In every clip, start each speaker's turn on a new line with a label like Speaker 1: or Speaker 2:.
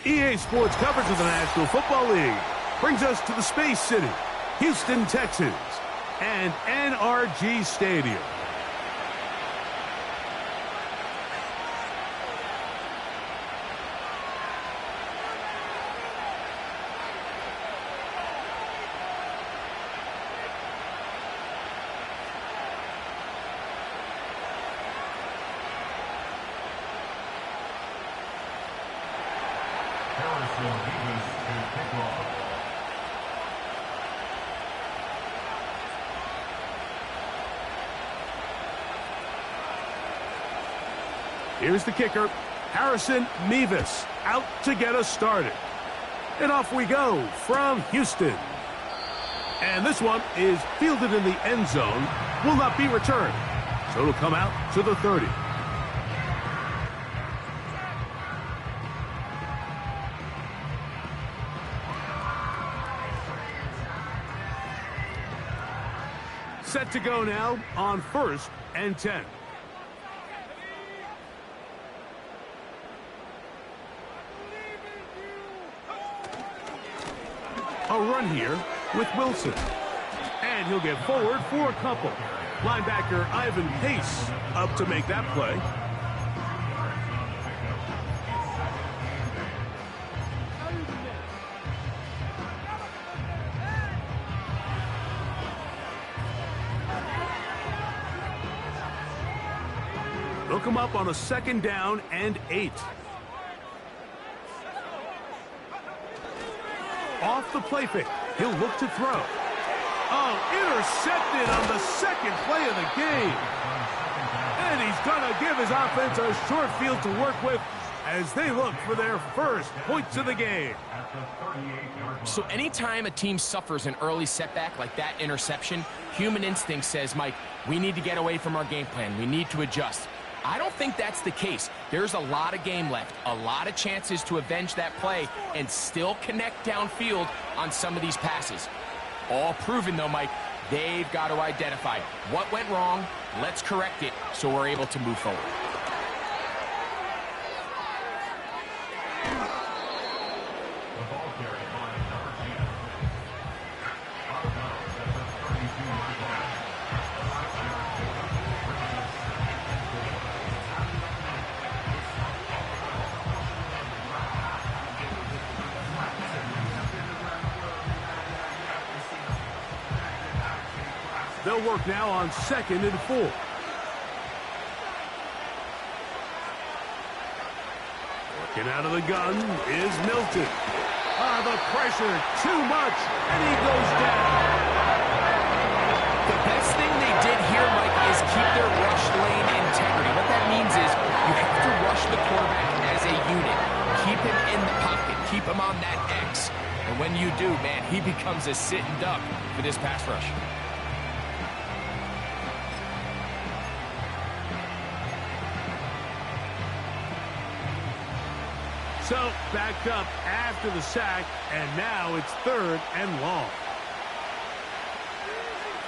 Speaker 1: EA Sports coverage of the National Football League brings us to the Space City, Houston Texans, and NRG Stadium. Here's the kicker, Harrison Mevis, out to get us started. And off we go from Houston. And this one is fielded in the end zone, will not be returned. So it'll come out to the 30. Set to go now on 1st and 10. A run here with Wilson. And he'll get forward for a couple. Linebacker Ivan Pace up to make that play. They'll come up on a 2nd down and 8. Off the play fake. He'll look to throw. Oh, intercepted on the 2nd play of the game. And he's going to give his offense a short field to work with as they look for their first points of the game.
Speaker 2: So anytime a team suffers an early setback like that interception, human instinct says, Mike, we need to get away from our game plan. We need to adjust. I don't think that's the case. There's a lot of game left, a lot of chances to avenge that play and still connect downfield on some of these passes. All proven, though, Mike, they've got to identify what went wrong, let's correct it so we're able to move forward.
Speaker 1: They'll work now on 2nd and 4. Working out of the gun is Milton. The pressure, too much, and he goes down.
Speaker 2: The best thing they did here, Mike, is keep their rush lane integrity. What that means is you have to rush the quarterback as a unit. Keep him in the pocket. Keep him on that X. And when you do, man, he becomes a sitting duck for this pass rush.
Speaker 1: So, backed up after the sack, and now it's 3rd and long.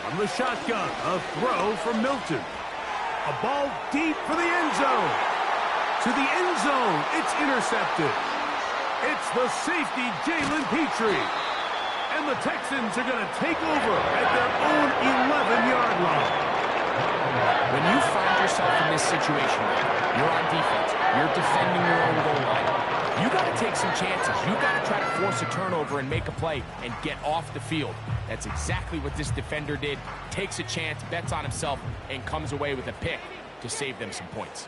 Speaker 1: From the shotgun, a throw from Milton. A ball deep for the end zone. To the end zone, it's intercepted. It's the safety, Jalen Petrie. And the Texans are going to take over at their own 11-yard line.
Speaker 2: When you find yourself in this situation, you're on defense, you're defending your own goal line. You got to take some chances. You got to try to force a turnover and make a play and get off the field. That's exactly what this defender did. Takes a chance, bets on himself, and comes away with a pick to save them some points.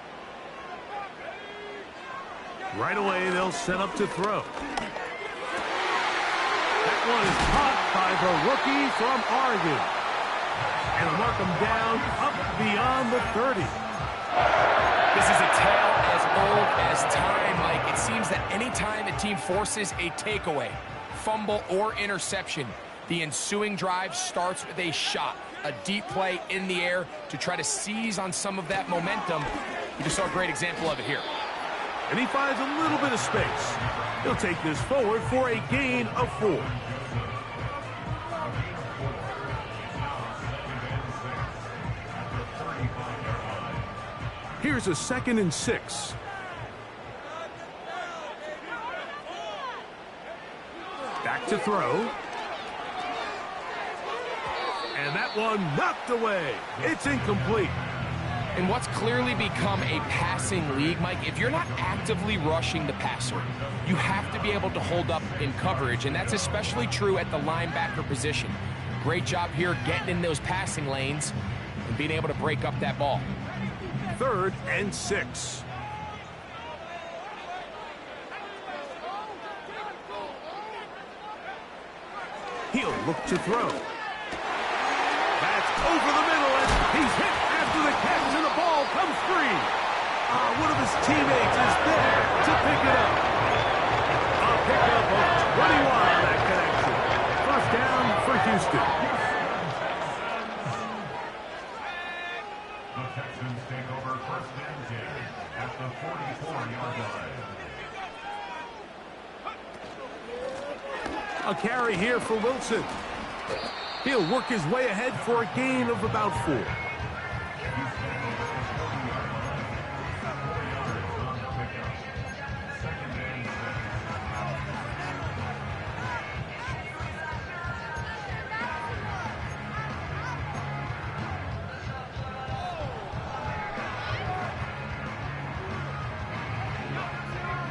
Speaker 1: Right away, they'll set up to throw. That one is caught by the rookie from Oregon. And mark him down up beyond the 30.
Speaker 2: This is a tale as old as time, Mike. It seems that anytime a team forces a takeaway, fumble, or interception, the ensuing drive starts with a shot, a deep play in the air to try to seize on some of that momentum. We just saw a great example of it here.
Speaker 1: And he finds a little bit of space. He'll take this forward for a gain of 4. Here's a 2nd and 6. Back to throw. And that one knocked away. It's incomplete.
Speaker 2: In what's clearly become a passing league, Mike, if you're not actively rushing the passer, you have to be able to hold up in coverage, and that's especially true at the linebacker position. Great job here getting in those passing lanes and being able to break up that ball.
Speaker 1: 3rd and 6. He'll look to throw. That's over the middle, and he's hit after the catch, and the ball comes free. One of his teammates is there to pick it up. A pickup of 21 on that connection. 1st down for Houston.
Speaker 3: The Texans take over 1st and 10 at the 44-yard line.
Speaker 1: A carry here for Wilson. He'll work his way ahead for a gain of about 4.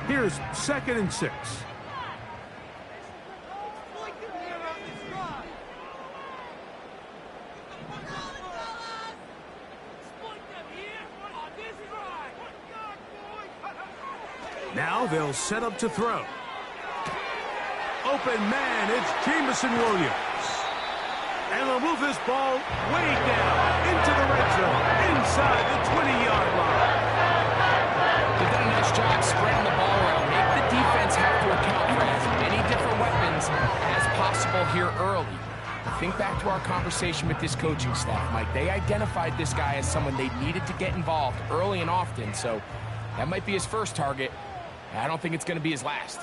Speaker 1: Here's 2nd and 6. Now they'll set up to throw. Open man, it's Jamison Williams. And they'll move this ball way down into the red zone, inside the 20-yard line.
Speaker 2: They've done a nice job spreading the ball around. Make the defense have to account for as many different weapons as possible here early. Think back to our conversation with this coaching staff, Mike. They identified this guy as someone they needed to get involved early and often, so that might be his first target. I don't think it's going to be his last.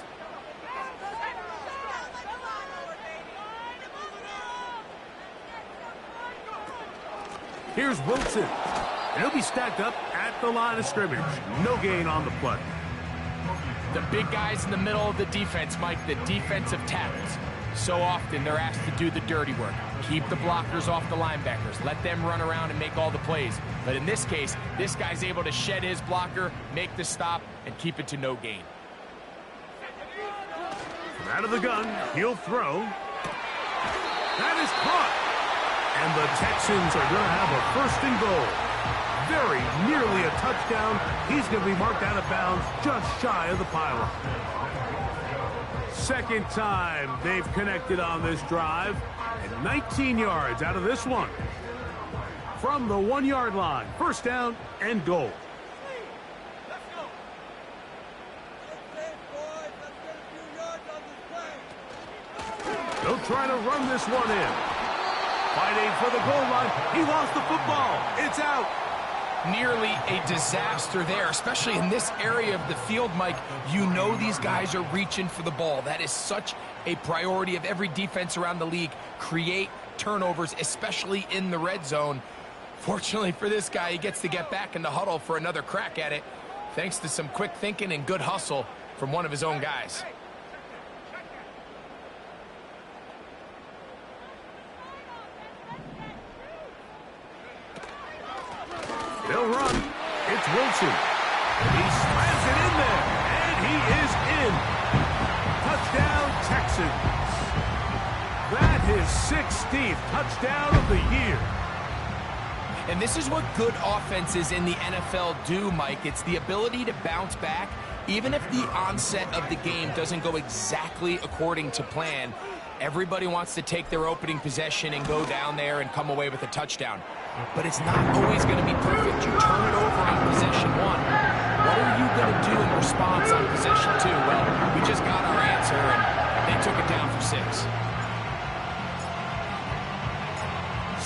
Speaker 1: Here's Wilson. And he'll be stacked up at the line of scrimmage. No gain on the play.
Speaker 2: The big guys in the middle of the defense, Mike, the defensive tackles. So often they're asked to do the dirty work. Keep the blockers off the linebackers. Let them run around and make all the plays. But in this case, this guy's able to shed his blocker, make the stop, and keep it to no gain.
Speaker 1: From out of the gun, he'll throw. That is caught. And the Texans are going to have a 1st and goal. Very nearly a touchdown. He's going to be marked out of bounds just shy of the pylon. 2nd time they've connected on this drive. And 19 yards out of this one. From the 1-yard line, 1st down and goal. They'll try to run this one in. Fighting for the goal line. He lost the football. It's out.
Speaker 2: Nearly a disaster there, especially in this area of the field, Mike. You know these guys are reaching for the ball. That is such a priority of every defense around the league. Create turnovers, especially in the red zone. Fortunately for this guy, he gets to get back in the huddle for another crack at it, thanks to some quick thinking and good hustle from one of his own guys.
Speaker 1: They'll run. It's Wilson. He slams it in there, and he is in. Touchdown, Texans. That is 16th touchdown of the year.
Speaker 2: And this is what good offenses in the NFL do, Mike. It's the ability to bounce back, even if the onset of the game doesn't go exactly according to plan. Everybody wants to take their opening possession and go down there and come away with a touchdown. But it's not always going to be perfect. You turn it over on possession 1. What are you going to do in response on possession 2? Well, we just got our answer, and they took it down for 6.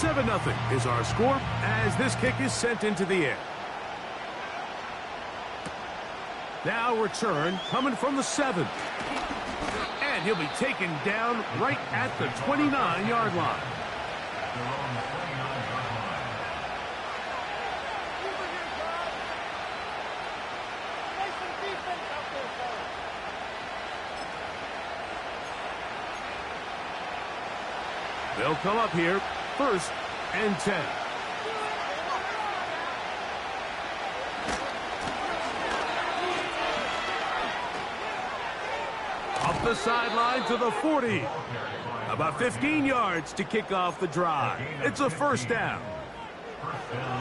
Speaker 1: 7-0 is our score as this kick is sent into the air. Now return coming from the 7. And he'll be taken down right at the 29-yard line. They'll come up here, 1st and 10. Up the sideline to the 40. About 15 yards to kick off the drive. It's a 1st down.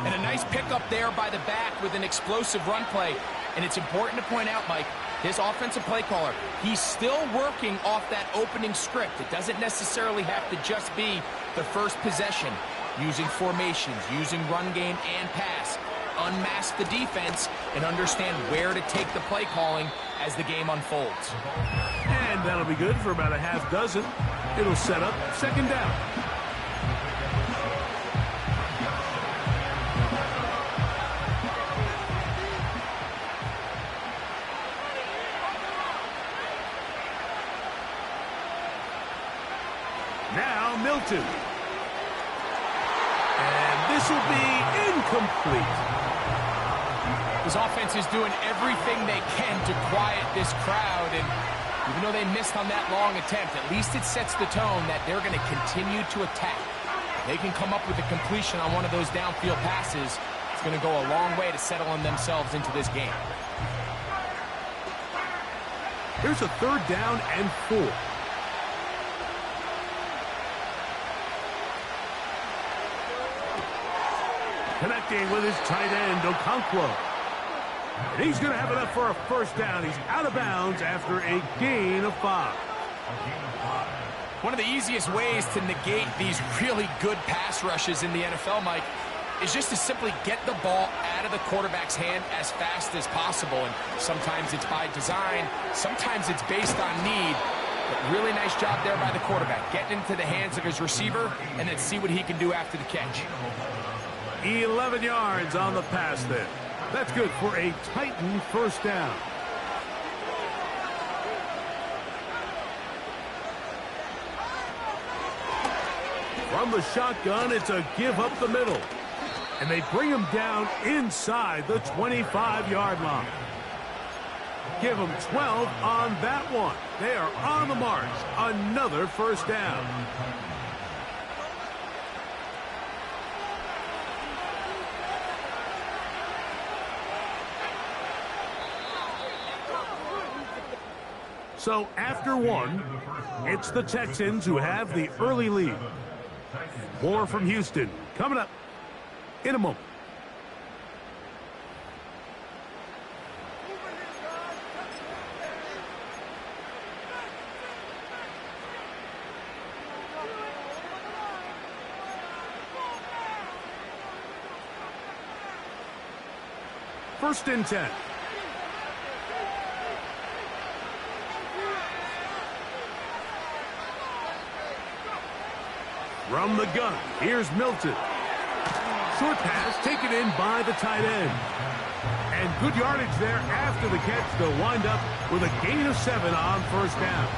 Speaker 2: And a nice pickup there by the back with an explosive run play. And it's important to point out, Mike, his offensive play caller, he's still working off that opening script. It doesn't necessarily have to just be the first possession. Using formations, using run game and pass. Unmask the defense and understand where to take the play calling as the game unfolds.
Speaker 1: And that'll be good for about a half dozen. It'll set up 2nd down. Now Milton. And this will be incomplete.
Speaker 2: His offense is doing everything they can to quiet this crowd, and even though they missed on that long attempt, at least it sets the tone that they're going to continue to attack. They can come up with a completion on one of those downfield passes. It's going to go a long way to settling themselves into this game.
Speaker 1: Here's a 3rd down and 4. Connecting with his tight end, Okonkwo. And he's going to have enough for a 1st down. He's out of bounds after a gain of 5.
Speaker 2: One of the easiest ways to negate these really good pass rushes in the NFL, Mike, is just to simply get the ball out of the quarterback's hand as fast as possible. And sometimes it's by design, sometimes it's based on need. But really nice job there by the quarterback, getting into the hands of his receiver and then see what he can do after the catch.
Speaker 1: 11 yards on the pass there. That's good for a Titan 1st down. From the shotgun, it's a give up the middle. And they bring him down inside the 25-yard line. Give him 12 on that one. They are on the march. Another 1st down. So after 1, it's the Texans who have the early lead. More from Houston coming up in a moment. First and 10. From the gun, here's Milton. Short pass taken in by the tight end. And good yardage there after the catch. They'll wind up with a gain of 7 on 1st down.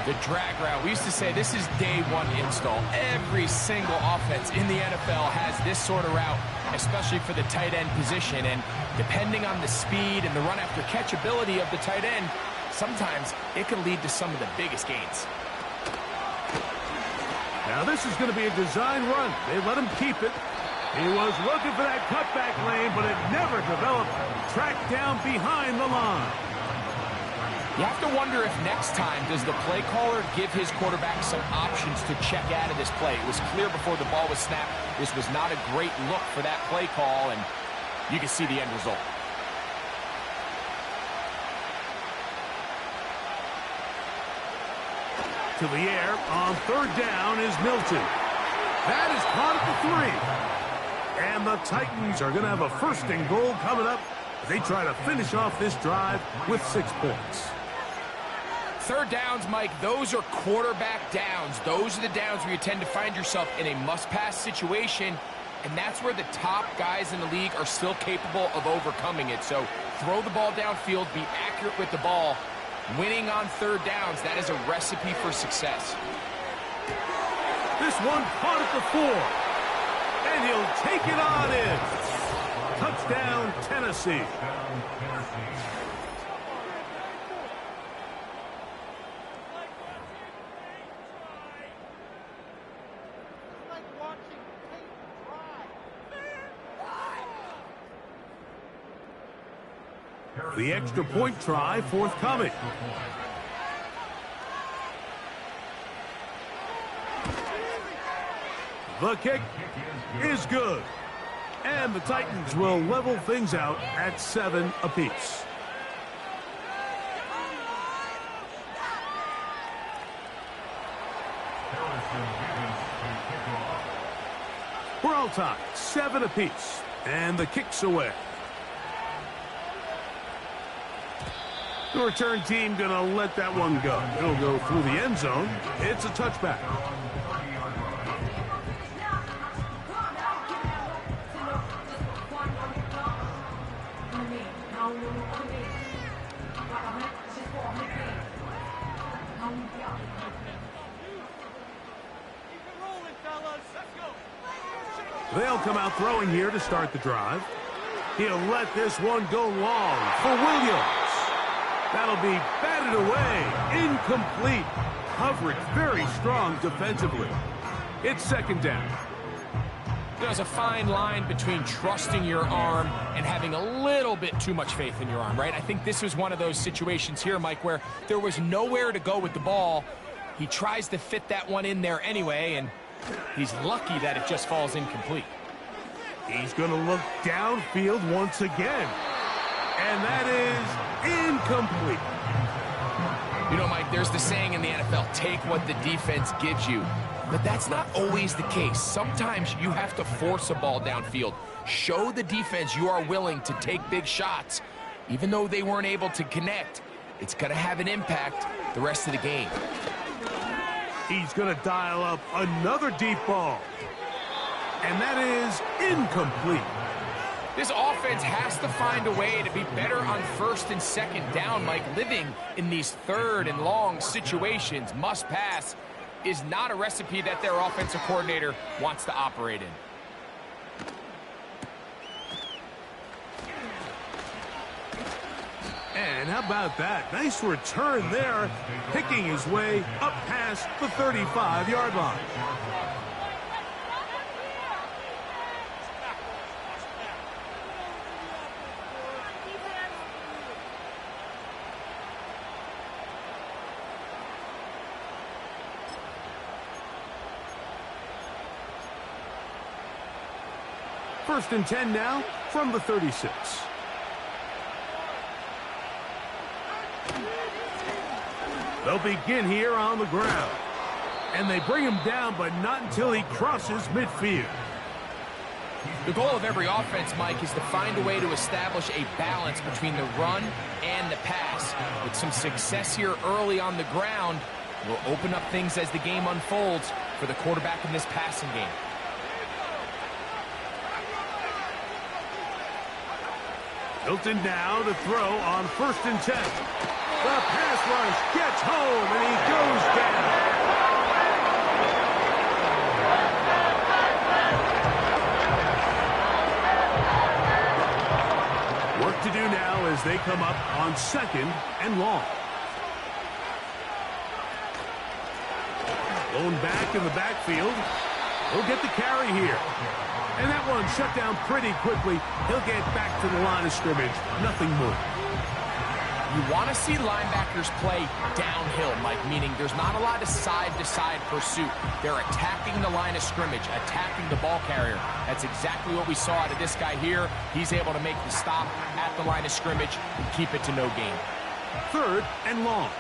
Speaker 2: The drag route. We used to say this is day 1 install. Every single offense in the NFL has this sort of route, especially for the tight end position. And depending on the speed and the run after catch ability of the tight end, sometimes it can lead to some of the biggest gains.
Speaker 1: Now this is going to be a design run. They let him keep it. He was looking for that cutback lane, but it never developed. Tracked down behind the line.
Speaker 2: You have to wonder if next time does the play caller give his quarterback some options to check out of this play. It was clear before the ball was snapped. This was not a great look for that play call, and you can see the end result.
Speaker 1: To the air on 3rd down is Milton. That is caught at the 3. And the Titans are going to have a 1st and goal coming up as they try to finish off this drive with 6 points.
Speaker 2: 3rd downs, Mike, those are quarterback downs. Those are the downs where you tend to find yourself in a must-pass situation, and that's where the top guys in the league are still capable of overcoming it. So throw the ball downfield, be accurate with the ball. Winning on 3rd downs, that is a recipe for success.
Speaker 1: This one caught at the 4. And he'll take it on in. Touchdown, Tennessee. The extra point try forthcoming. The kick is good. And the Titans will level things out at 7 apiece. We're all tied, 7 apiece. And the kick's away. The return team going to let that one go. It'll go through the end zone. It's a touchback. They'll come out throwing here to start the drive. He'll let this one go long for Williams. That'll be batted away. Incomplete. Coverage very strong defensively. It's second down.
Speaker 2: There's a fine line between trusting your arm and having a little bit too much faith in your arm, right? I think this was one of those situations here, Mike, where there was nowhere to go with the ball. He tries to fit that one in there anyway, and he's lucky that it just falls incomplete.
Speaker 1: He's going to look downfield once again. And that is incomplete.
Speaker 2: You know, Mike, there's the saying in the NFL, take what the defense gives you. But that's not always the case. Sometimes you have to force a ball downfield. Show the defense you are willing to take big shots. Even though they weren't able to connect, it's going to have an impact the rest of the game.
Speaker 1: He's going to dial up another deep ball. And that is incomplete.
Speaker 2: This offense has to find a way to be better on first and second down, Mike. Living in these third and long situations, must pass, is not a recipe that their offensive coordinator wants to operate in.
Speaker 1: And how about that? Nice return there, picking his way up past the 35-yard line. First and 10 now from the 36. They'll begin here on the ground. And they bring him down, but not until he crosses midfield.
Speaker 2: The goal of every offense, Mike, is to find a way to establish a balance between the run and the pass. With some success here early on the ground, will open up things as the game unfolds for the quarterback in this passing game.
Speaker 1: Hilton now to throw on first and 10. The pass rush gets home, and he goes down. Work to do now as they come up on second and long. Going back in the backfield. He'll get the carry here. And that one shut down pretty quickly. He'll get back to the line of scrimmage. Nothing more.
Speaker 2: You want to see linebackers play downhill, Mike, meaning there's not a lot of side-to-side pursuit. They're attacking the line of scrimmage, attacking the ball carrier. That's exactly what we saw out of this guy here. He's able to make the stop at the line of scrimmage and keep it to no gain.
Speaker 1: Third and long.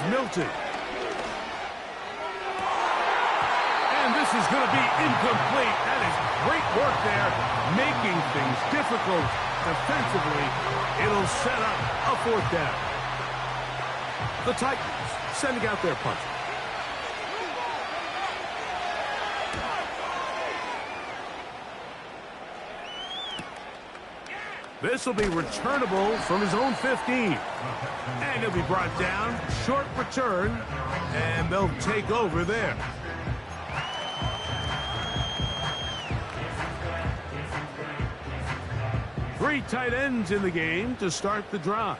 Speaker 1: Milton. And this is going to be incomplete. That is great work there, making things difficult defensively. It'll set up a fourth down. The Titans sending out their punter. This will be returnable from his own 15. And he'll be brought down. Short return. And they'll take over there. Three tight ends in the game to start the drive.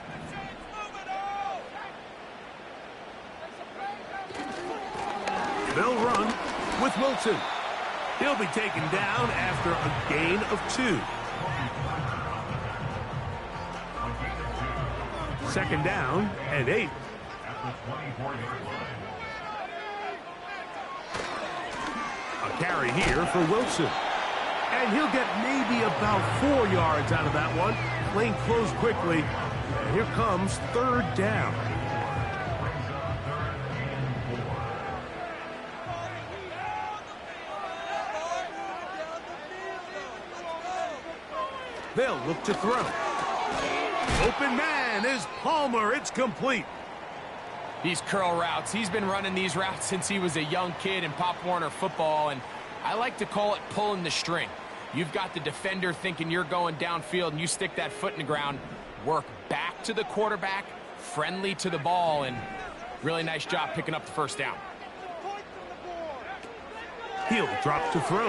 Speaker 1: They'll run with Wilson. He'll be taken down after a gain of 2. Second down and 8. A carry here for Wilson. And he'll get maybe about 4 yards out of that one. Lane closed quickly. And here comes third down. They'll look to throw. Open man is Palmer. It's complete.
Speaker 2: These curl routes, he's been running these routes since he was a young kid in Pop Warner football, and I like to call it pulling the string. You've got the defender thinking you're going downfield, and you stick that foot in the ground, work back to the quarterback, friendly to the ball, and really nice job picking up the first down.
Speaker 1: He'll drop to throw.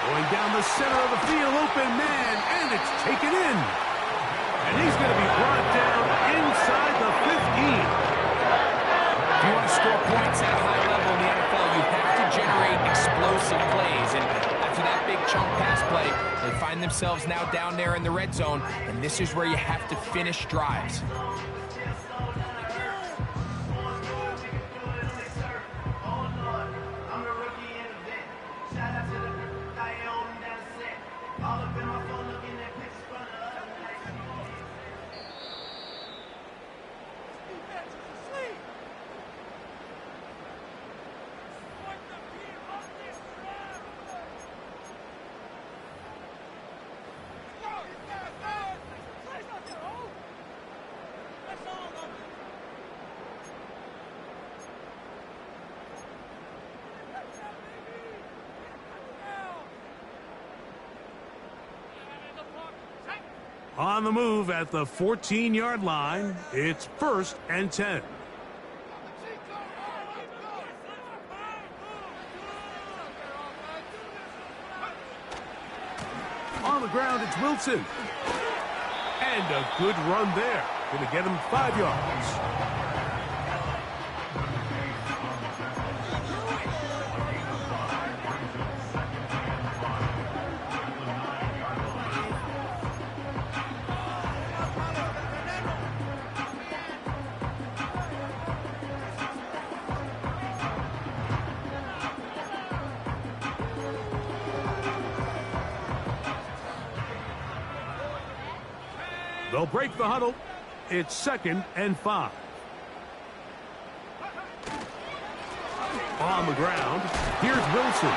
Speaker 1: Going down the center of the field, open man, and it's taken in. And he's going to be brought down inside the 15.
Speaker 2: If you want to score points at a high level in the NFL, you have to generate explosive plays. And after that big chunk pass play, they find themselves now down there in the red zone, and this is where you have to finish drives.
Speaker 1: On the move at the 14-yard line, it's 1st and 10. On the ground, it's Wilson. And a good run there. Going to get him 5 yards. They'll break the huddle. It's 2nd and 5. On the ground, here's Wilson.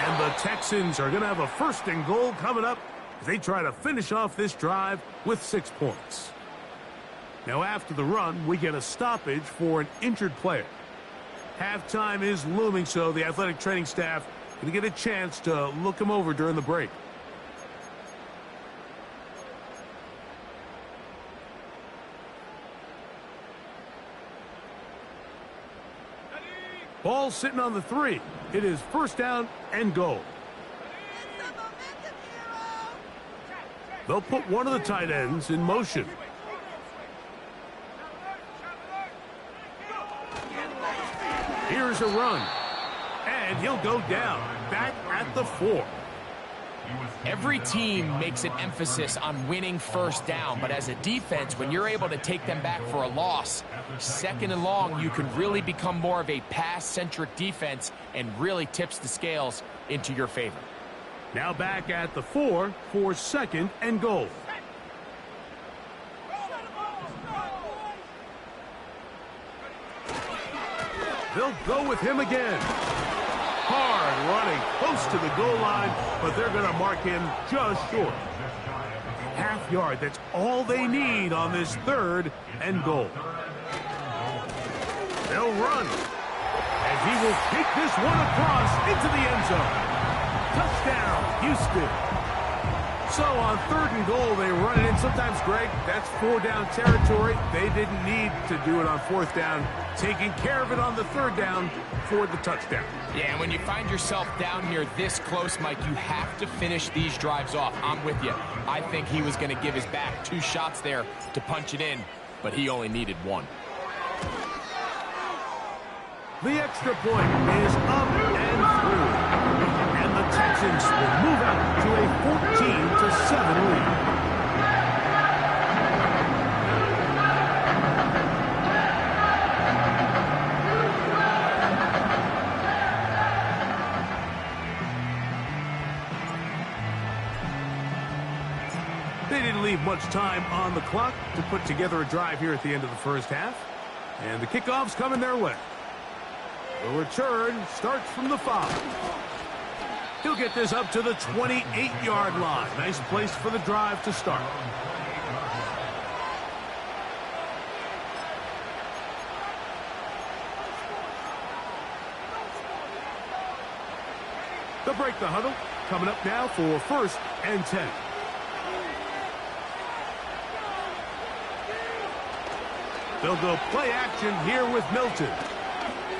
Speaker 1: And the Texans are going to have a 1st and goal coming up as they try to finish off this drive with 6 points. Now after the run, we get a stoppage for an injured player. Halftime is looming, so the athletic training staff going to get a chance to look him over during the break. Ball sitting on the 3. It is 1st down and goal. They'll put one of the tight ends in motion. Here's a run. And he'll go down, back at the 4.
Speaker 2: Every team makes an emphasis on winning 1st down, but as a defense, when you're able to take them back for a loss, 2nd and long, you can really become more of a pass-centric defense and really tips the scales into your favor.
Speaker 1: Now back at the 4 for 2nd and goal. They'll go with him again. Hard running close to the goal line, but they're going to mark him just short. Half yard, that's all they need on this 3rd and goal. They'll run. And he will take this one across into the end zone. Touchdown, Houston. So on 3rd and goal, they run it in. Sometimes, Greg, that's 4-down territory. They didn't need to do it on 4th down. Taking care of it on the 3rd down for the touchdown.
Speaker 2: Yeah, and when you find yourself down here this close, Mike, you have to finish these drives off. I'm with you. I think he was going to give his back 2 shots there to punch it in, but he only needed 1.
Speaker 1: The extra point is up and through. And the Texans will move out to a 14-7 lead. They didn't leave much time on the clock to put together a drive here at the end of the first half. And the kickoff's coming their way. The return starts from the 5. He'll get this up to the 28-yard line. Nice place for the drive to start. They'll break the huddle. Coming up now for 1st and 10. They'll go play action here with Milton.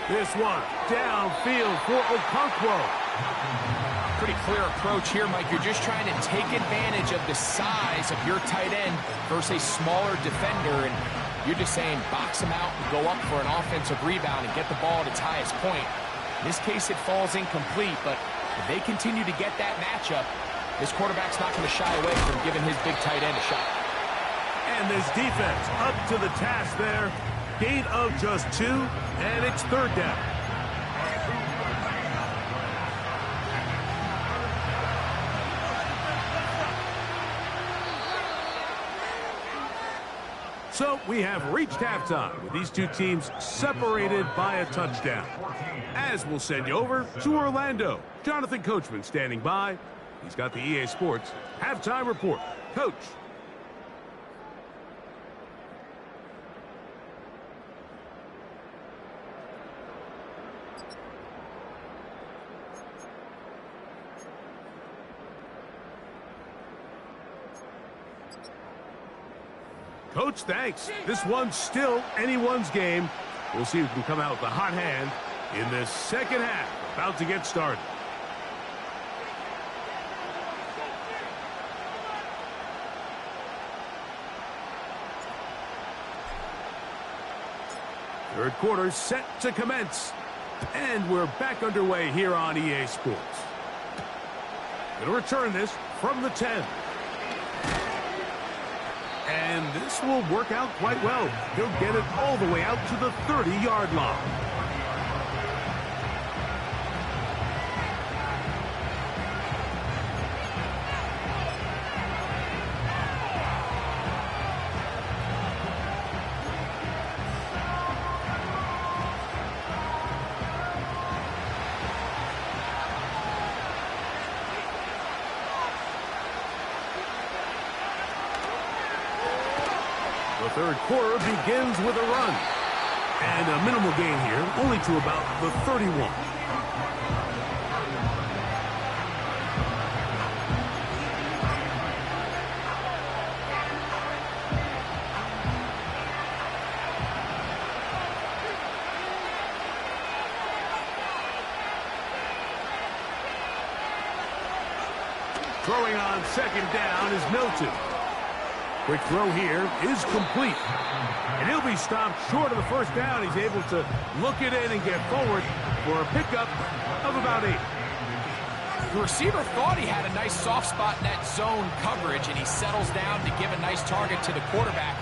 Speaker 1: This one downfield for Okonkwo.
Speaker 2: Pretty clear approach here, Mike. You're just trying to take advantage of the size of your tight end versus a smaller defender, and you're just saying box him out and go up for an offensive rebound and get the ball at its highest point. In this case, it falls incomplete, but if they continue to get that matchup, this quarterback's not going to shy away from giving his big tight end a shot.
Speaker 1: And this defense up to the task there. Gain of just 2, and it's 3rd down. So we have reached halftime with these two teams separated by a touchdown. As we'll send you over to Orlando. Jonathan Coachman standing by. He's got the EA Sports halftime report. Coach. Coach, thanks. This one's still anyone's game. We'll see who can come out with a hot hand in this second half. About to get started. Third quarter set to commence. And we're back underway here on EA Sports. Going to return this from the 10. And this will work out quite well. He'll get it all the way out to the 30-yard line. The third quarter begins with a run. And a minimal gain here, only to about the 31. Throwing on second down is Milton. Quick throw here is complete. And he'll be stopped short of the first down. He's able to look it in and get forward for a pickup of about 8.
Speaker 2: The receiver thought he had a nice soft spot in that zone coverage, and he settles down to give a nice target to the quarterback.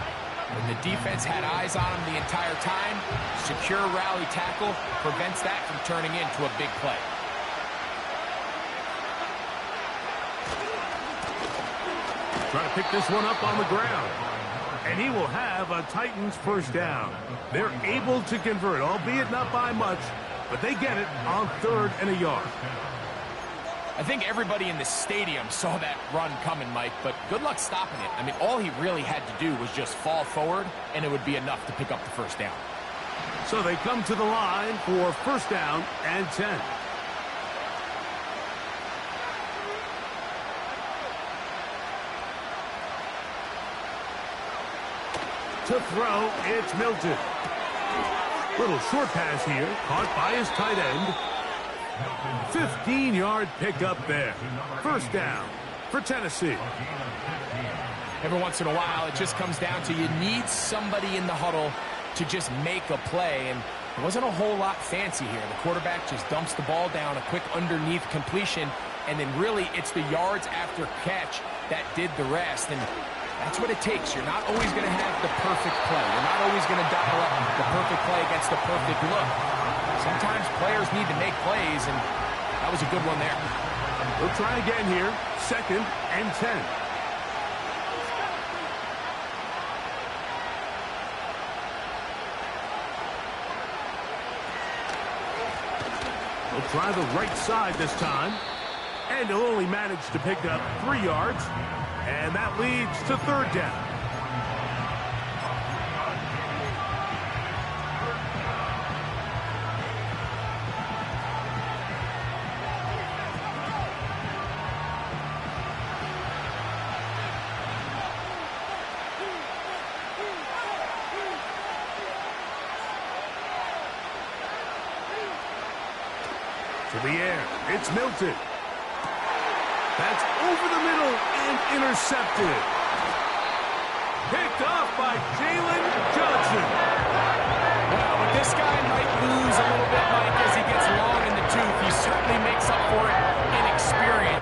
Speaker 2: When the defense had eyes on him the entire time, secure rally tackle prevents that from turning into a big play.
Speaker 1: Trying to pick this one up on the ground. And he will have a Titans first down. They're able to convert, albeit not by much, but they get it on 3rd and a yard.
Speaker 2: I think everybody in the stadium saw that run coming, Mike, but good luck stopping it. I mean, all he really had to do was just fall forward, and it would be enough to pick up the first down.
Speaker 1: So they come to the line for first down and 10. To throw, it's Milton. Little short pass here, caught by his tight end. 15-yard pickup there. First down for Tennessee.
Speaker 2: Every once in a while, it just comes down to you need somebody in the huddle to just make a play, and it wasn't a whole lot fancy here. The quarterback just dumps the ball down, a quick underneath completion, and then really it's the yards after catch that did the rest, and that's what it takes. You're not always going to have the perfect play. You're not always going to dial up the perfect play against the perfect look. Sometimes players need to make plays, and that was a good one there.
Speaker 1: We'll try again here. 2nd and 10. He'll try the right side this time. And he'll only manage to pick up 3 yards. And that leads to 3rd down. To the air, it's Milton. That's over the middle and intercepted. Picked off by Jalen Johnson.
Speaker 2: Well, but this guy might lose a little bit, Mike, as he gets long in the tooth. He certainly makes up for it in experience.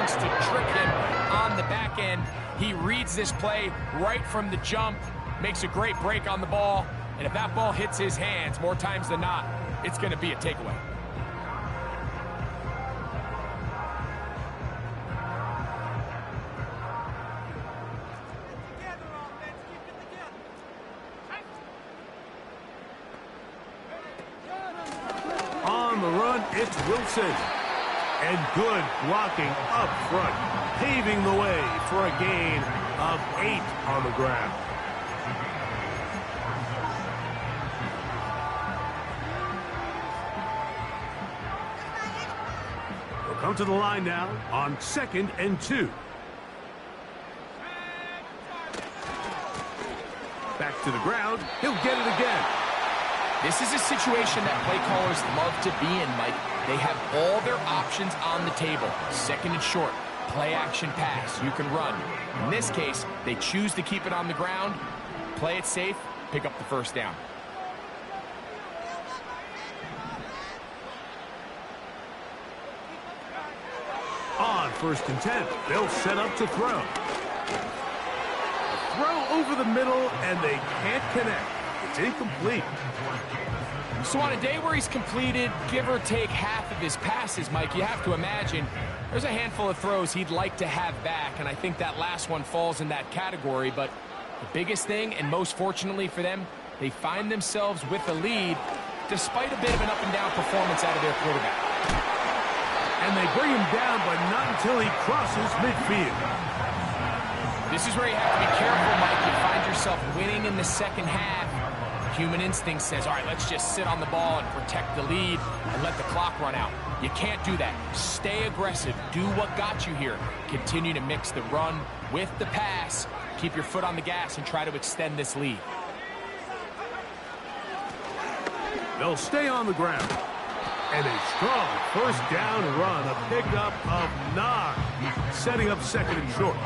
Speaker 2: To trick him on the back end. He reads this play right from the jump, makes a great break on the ball, and if that ball hits his hands more times than not, it's going to be a takeaway.
Speaker 1: On the run, it's Wilson. And good blocking up front, paving the way for a gain of 8 on the ground. We'll come to the line now on 2nd and 2. Back to the ground. He'll get it again.
Speaker 2: This is a situation that play callers love to be in, Mike. They have all their options on the table. 2nd and short, play action pass, you can run. In this case, they choose to keep it on the ground, play it safe, pick up the 1st down.
Speaker 1: On 1st and 10, they'll set up to throw. A throw over the middle, and they can't connect. It's incomplete.
Speaker 2: So on a day where he's completed, give or take half of his passes, Mike, you have to imagine there's a handful of throws he'd like to have back, and I think that last one falls in that category. But the biggest thing, and most fortunately for them, they find themselves with a lead despite a bit of an up-and-down performance out of their quarterback.
Speaker 1: And they bring him down, but not until he crosses midfield.
Speaker 2: This is where you have to be careful, Mike. You find yourself winning in the 2nd half. Human instinct says, all right, let's just sit on the ball and protect the lead and let the clock run out. You can't do that. Stay aggressive. Do what got you here. Continue to mix the run with the pass. Keep your foot on the gas and try to extend this lead.
Speaker 1: They'll stay on the ground. And a strong 1st down run, a pickup of 9, setting up 2nd and short.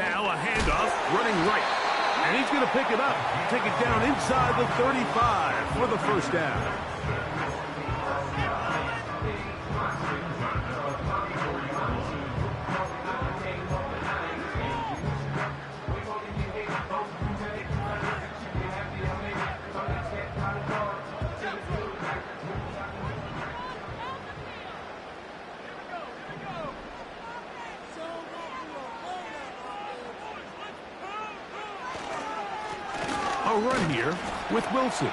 Speaker 1: Now a handoff, running right. And he's going to pick it up. Take it down inside the 35 for the first down. A run here with Wilson.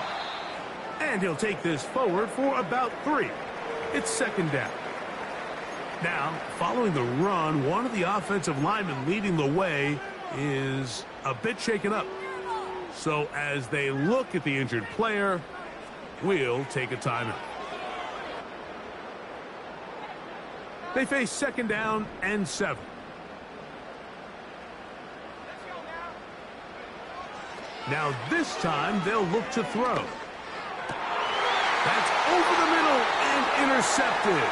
Speaker 1: And he'll take this forward for about 3. It's second down. Now, following the run, one of the offensive linemen leading the way is a bit shaken up. So as they look at the injured player, we'll take a timeout. They face second down and 7. Now this time they'll look to throw. That's over the middle and intercepted.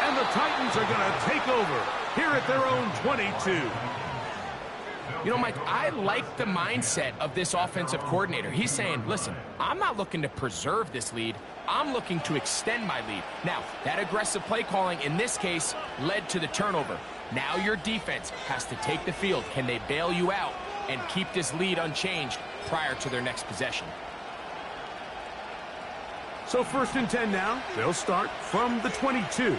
Speaker 1: And the Titans are going to take over here at their own 22.
Speaker 2: You know, Mike, I like the mindset of this offensive coordinator. He's saying, listen, I'm not looking to preserve this lead. I'm looking to extend my lead. Now, that aggressive play calling in this case led to the turnover. Now your defense has to take the field. Can they bail you out and keep this lead unchanged prior to their next possession?
Speaker 1: So first and 10 now. They'll start from the 22.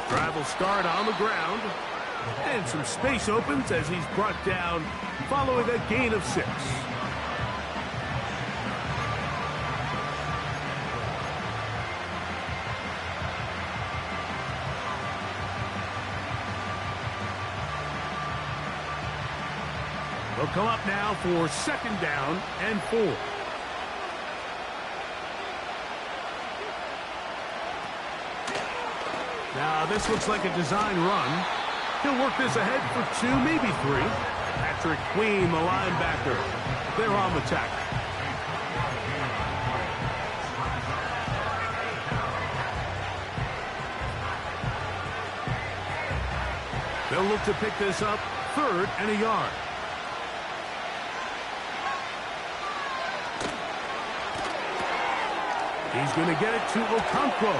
Speaker 1: Drive will start on the ground. And some space opens as he's brought down following a gain of 6. They'll come up now for second down and 4. Now this looks like a design run. He'll work this ahead for 2, maybe 3. Patrick Queen, the linebacker. They're on the tackle. They'll look to pick this up, 3rd and a yard. He's going to get it to Okonkwo.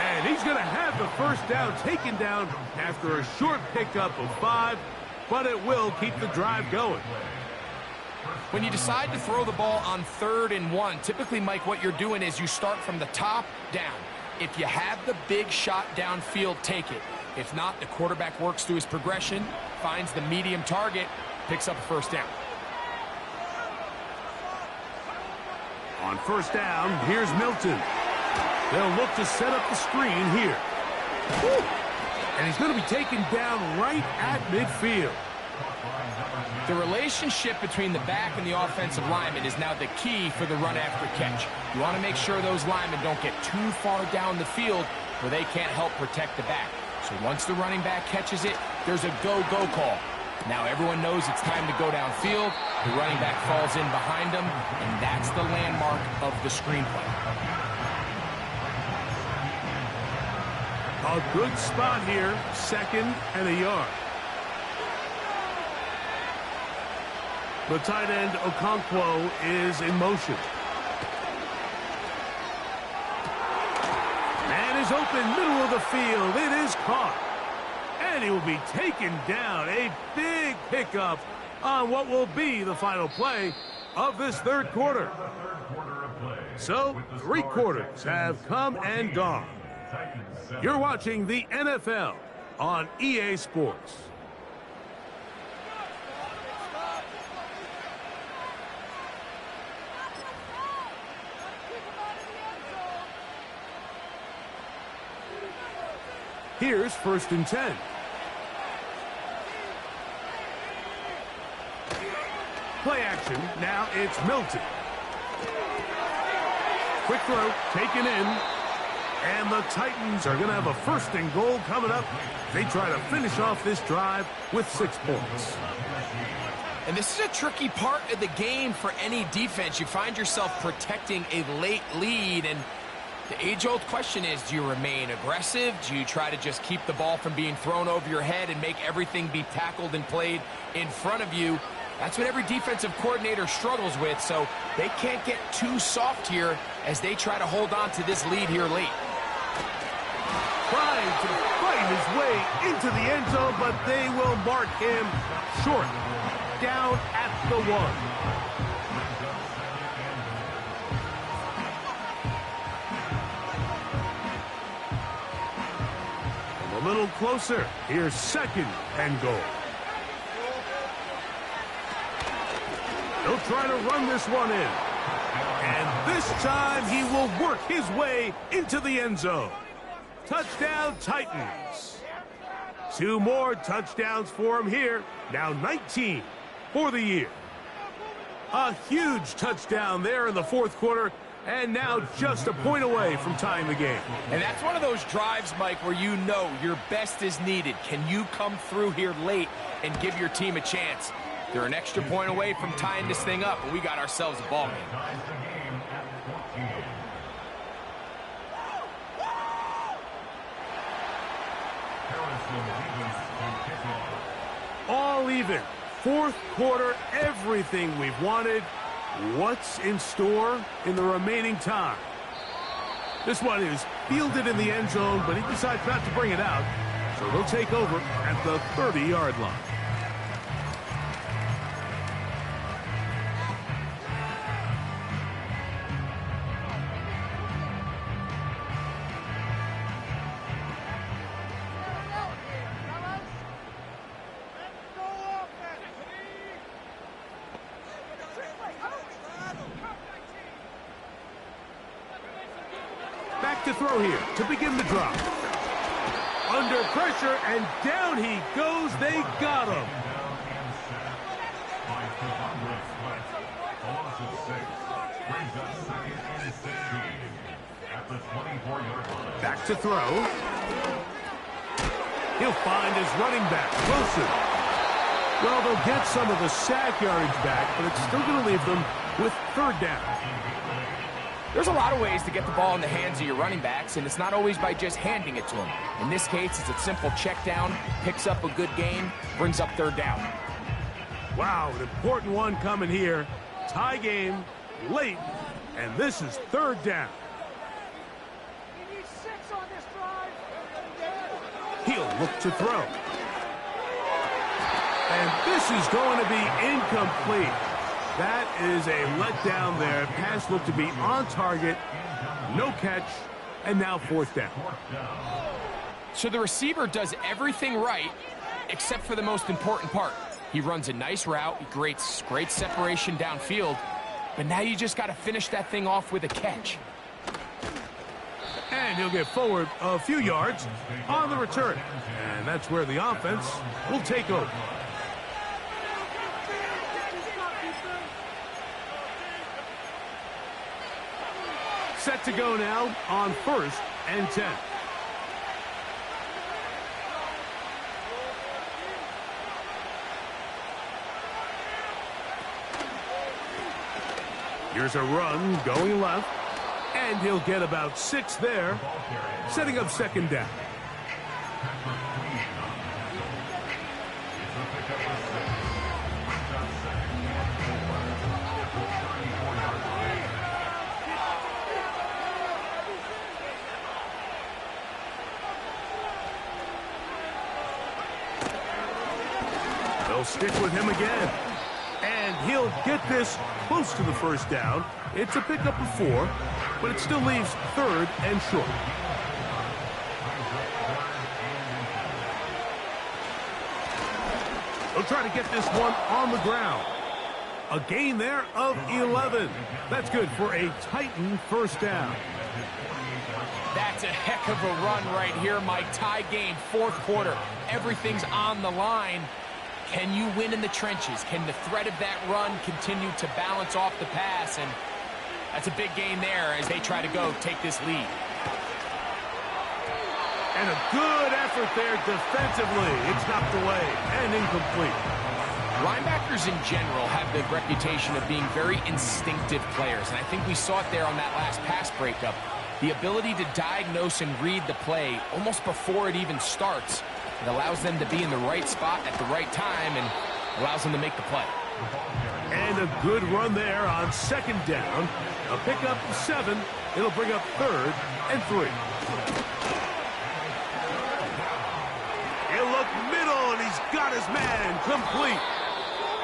Speaker 1: And he's going to have the first down taken down after a short pickup of 5, but it will keep the drive going.
Speaker 2: When you decide to throw the ball on 3rd and 1, typically, Mike, what you're doing is you start from the top down. If you have the big shot downfield, take it. If not, the quarterback works through his progression, finds the medium target, picks up a first down.
Speaker 1: On first down, here's Milton. They'll look to set up the screen here. Woo! And he's going to be taken down right at midfield.
Speaker 2: The relationship between the back and the offensive lineman is now the key for the run after catch. You want to make sure those linemen don't get too far down the field where they can't help protect the back. So once the running back catches it, there's a go-go call. Now everyone knows it's time to go downfield. The running back falls in behind him, and that's the landmark of the screenplay.
Speaker 1: A good spot here, 2nd and a yard. The tight end, Okonkwo, is in motion. Man is open, middle of the field. It is caught. And he will be taken down. A big pickup on what will be the final play of this 3rd quarter. So, 3 quarters have come and gone. You're watching the NFL on EA Sports. Here's 1st and 10. Play action. Now it's Milton. Quick throw taken in. And the Titans are going to have a 1st and goal coming up. They try to finish off this drive with 6 points.
Speaker 2: And this is a tricky part of the game for any defense. You find yourself protecting a late lead, and the age-old question is, do you remain aggressive? Do you try to just keep the ball from being thrown over your head and make everything be tackled and played in front of you? That's what every defensive coordinator struggles with, so they can't get too soft here as they try to hold on to this lead here late.
Speaker 1: Trying to fight his way into the end zone, but they will mark him short. Down at the 1. A little closer. Here's 2nd and goal. He'll try to run this one in. And this time he will work his way into the end zone. Touchdown, Titans. 2 more touchdowns for him here. Now 19 for the year. A huge touchdown there in the 4th quarter. And now just a point away from tying the game.
Speaker 2: And that's one of those drives, Mike, where you know your best is needed. Can you come through here late and give your team a chance? They're an extra point away from tying this thing up, and we got ourselves a ball game.
Speaker 1: All even. 4th quarter, everything we've wanted. What's in store in the remaining time? This one is fielded in the end zone, but he decides not to bring it out. So they'll take over at the 30-yard line. Back to throw here to begin the drop. Under pressure, and down he goes. They got him. Back to throw. He'll find his running back, Wilson. Well, they'll get some of the sack yardage back, but it's still going to leave them with 3rd down.
Speaker 2: There's a lot of ways to get the ball in the hands of your running backs, and it's not always by just handing it to them. In this case, it's a simple check down, picks up a good gain, brings up 3rd down.
Speaker 1: Wow, an important one coming here. Tie game, late, and this is 3rd down. He'll look to throw. And this is going to be incomplete. That is a letdown there. Pass looked to be on target. No catch. And now 4th down.
Speaker 2: So the receiver does everything right except for the most important part. He runs a nice route. He creates great separation downfield. But now you just got to finish that thing off with a catch.
Speaker 1: And he'll get forward a few yards on the return. And that's where the offense will take over. Set to go now on 1st and 10. Here's a run going left. And he'll get about 6 there, setting up 2nd down. They'll stick with him again. And he'll get this close to the 1st down. It's a pickup of 4, but it still leaves 3rd and short. They'll try to get this one on the ground. A gain there of 11. That's good for a Titan 1st down.
Speaker 2: That's a heck of a run right here, Mike. Tie game, 4th quarter. Everything's on the line. Can you win in the trenches? Can the threat of that run continue to balance off the pass? And that's a big gain there as they try to go take this lead.
Speaker 1: And a good effort there defensively. It's knocked away and incomplete.
Speaker 2: Linebackers in general have the reputation of being very instinctive players, and I think we saw it there on that last pass breakup. The ability to diagnose and read the play almost before it even starts. It allows them to be in the right spot at the right time and allows them to make the play.
Speaker 1: And a good run there on second down. A pickup 7. It'll bring up 3rd and 3. He'll look middle, and he's got his man complete.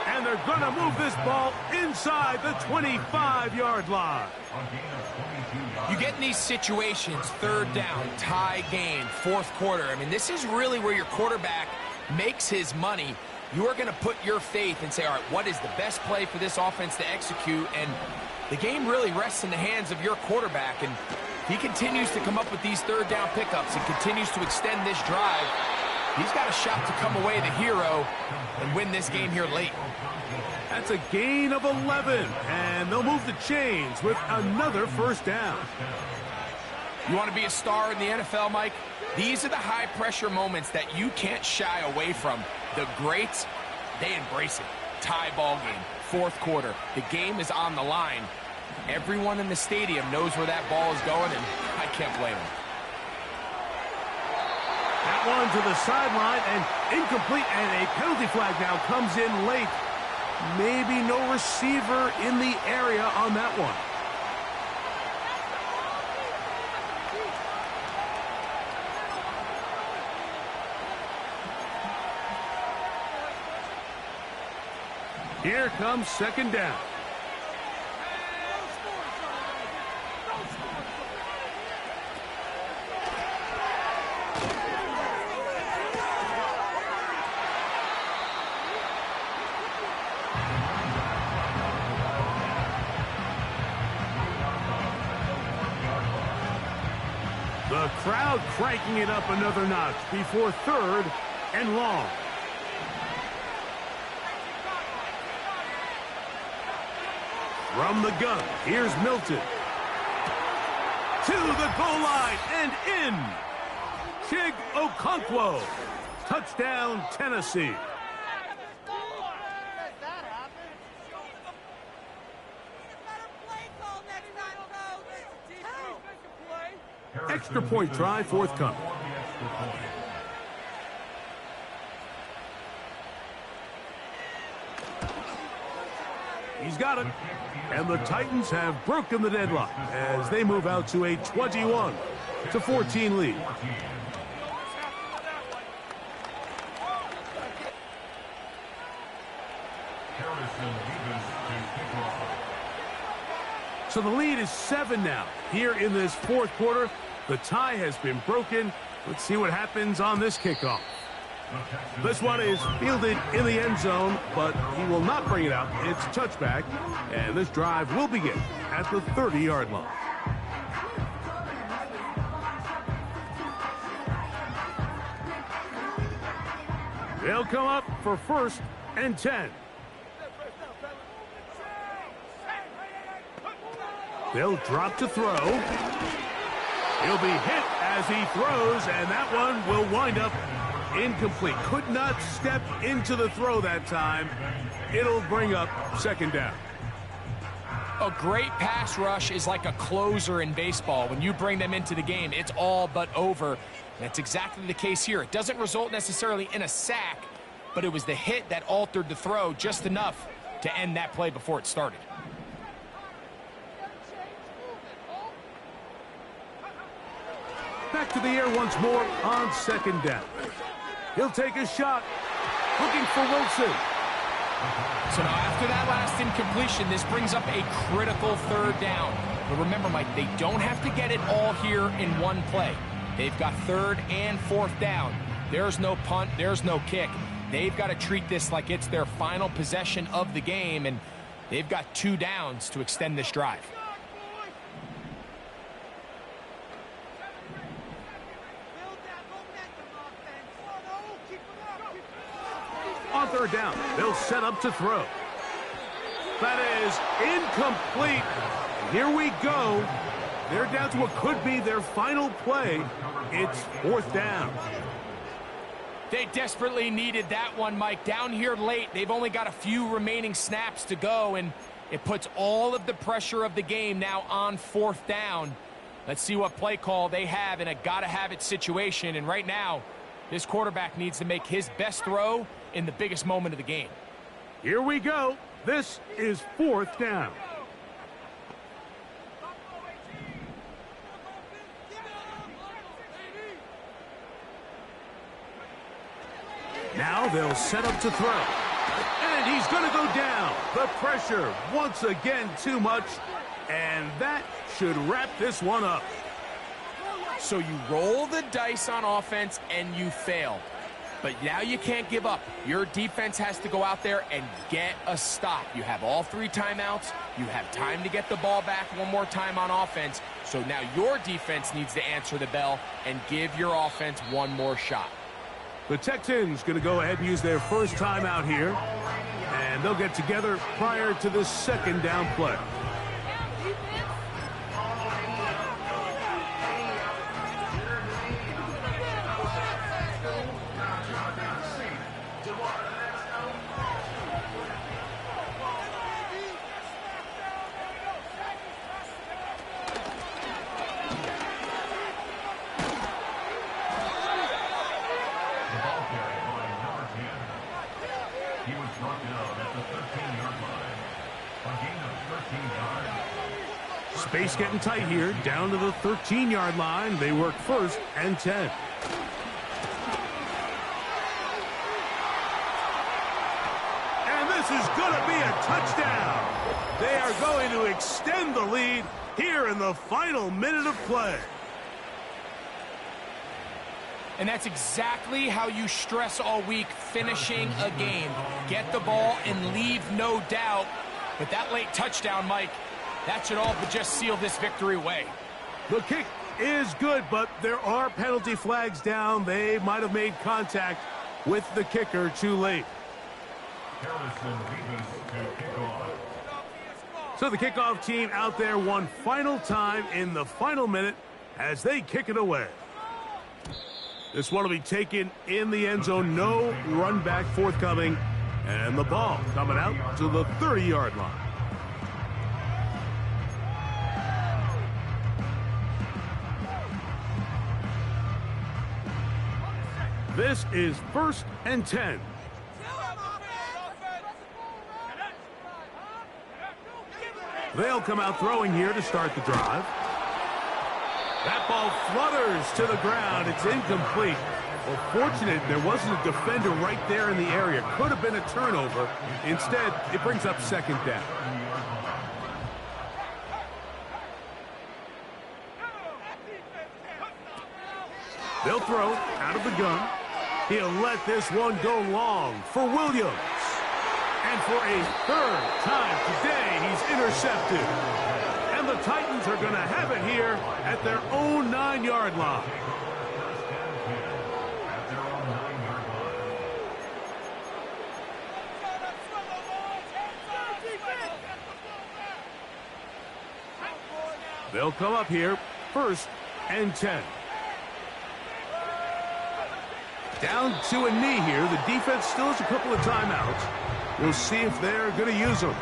Speaker 1: And they're going to move this ball inside the 25-yard line.
Speaker 2: You get in these situations, 3rd down, tie game, 4th quarter. I mean, this is really where your quarterback makes his money. You are going to put your faith and say, all right, what is the best play for this offense to execute? And the game really rests in the hands of your quarterback. And he continues to come up with these 3rd down pickups and continues to extend this drive. He's got a shot to come away the hero and win this game here late.
Speaker 1: That's a gain of 11, and they'll move the chains with another 1st down.
Speaker 2: You want to be a star in the NFL, Mike? These are the high-pressure moments that you can't shy away from. The greats, they embrace it. Tie ball game, 4th quarter. The game is on the line. Everyone in the stadium knows where that ball is going, and I can't blame them.
Speaker 1: That one to the sideline, and incomplete, and a penalty flag now comes in late. Maybe no receiver in the area on that one. Here comes 2nd down. The crowd cranking it up another notch before 3rd and long. From the gun, here's Milton. To the goal line and in. Chig Okonkwo. Touchdown, Tennessee. Extra point try forthcoming. He's got it. And the Titans have broken the deadlock as they move out to a 21-14 lead. So the lead is 7 now. Here in this 4th quarter, the tie has been broken. Let's see what happens on this kickoff. This one is fielded in the end zone, but he will not bring it out. It's touchback, and this drive will begin at the 30-yard line. They'll come up for 1st and 10. They'll drop to throw. He'll be hit as he throws, and that one will wind up incomplete. Could not step into the throw that time. It'll bring up 2nd down.
Speaker 2: A great pass rush is like a closer in baseball. When you bring them into the game, it's all but over. And that's exactly the case here. It doesn't result necessarily in a sack, but it was the hit that altered the throw just enough to end that play before it started.
Speaker 1: Back to the air once more on 2nd down. He'll take a shot, looking for Wilson.
Speaker 2: So now after that last incompletion, this brings up a critical 3rd down. But remember, Mike, they don't have to get it all here in one play. They've got 3rd and 4th down. There's no punt, there's no kick. They've got to treat this like it's their final possession of the game, and they've got 2 downs to extend this drive.
Speaker 1: On 3rd down, they'll set up to throw. That is incomplete. Here we go. They're down to what could be their final play. It's 4th down.
Speaker 2: They desperately needed that one, Mike. Down here late, they've only got a few remaining snaps to go, and it puts all of the pressure of the game now on 4th down. Let's see what play call they have in a gotta-have-it situation. And right now, this quarterback needs to make his best throw in the biggest moment of the game.
Speaker 1: Here we go. This is 4th down. Now they'll set up to throw. And he's going to go down. The pressure, once again, too much. And that should wrap this one up.
Speaker 2: So you roll the dice on offense and you fail. But now you can't give up. Your defense has to go out there and get a stop. You have all 3 timeouts. You have time to get the ball back one more time on offense. So now your defense needs to answer the bell and give your offense one more shot.
Speaker 1: The Texans going to go ahead and use their first timeout here. And they'll get together prior to this 2nd down play. Space getting tight here, down to the 13-yard line. They work 1st and 10. And this is going to be a touchdown. They are going to extend the lead here in the final minute of play.
Speaker 2: And that's exactly how you stress all week, finishing a game. Get the ball and leave no doubt. But that late touchdown, Mike, that should all but just seal this victory away.
Speaker 1: The kick is good, but there are penalty flags down. They might have made contact with the kicker too late. So the kickoff team out there one final time in the final minute as they kick it away. This one will be taken in the end zone. No run back forthcoming. And the ball coming out to the 30-yard line. This is 1st and 10. They'll come out throwing here to start the drive. That ball flutters to the ground. It's incomplete. Well, fortunate there wasn't a defender right there in the area. Could have been a turnover. Instead, it brings up 2nd down. They'll throw out of the gun. He'll let this one go long for Williams. And for a 3rd time today, he's intercepted. And the Titans are going to have it here at their own 9-yard line. They'll come up here 1st and 10. Down to a knee here. The defense still has a couple of timeouts. We'll see if they're going to use them.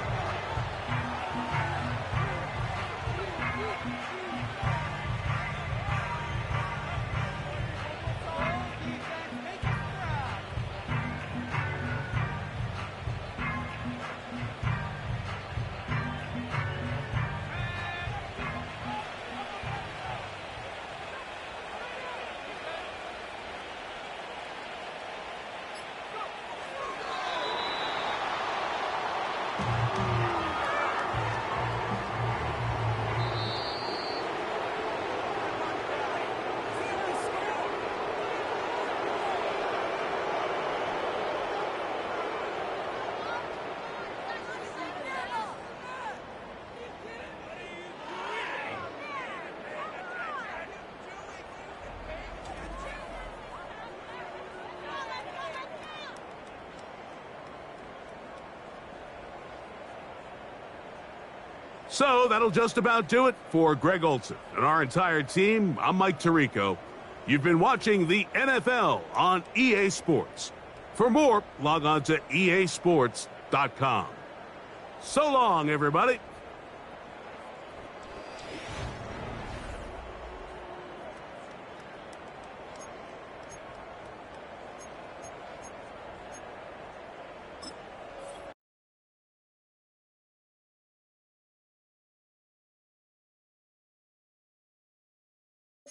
Speaker 1: So that'll just about do it for Greg Olson and our entire team. I'm Mike Tirico. You've been watching the NFL on EA Sports. For more, log on to easports.com. So long, everybody.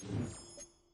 Speaker 4: You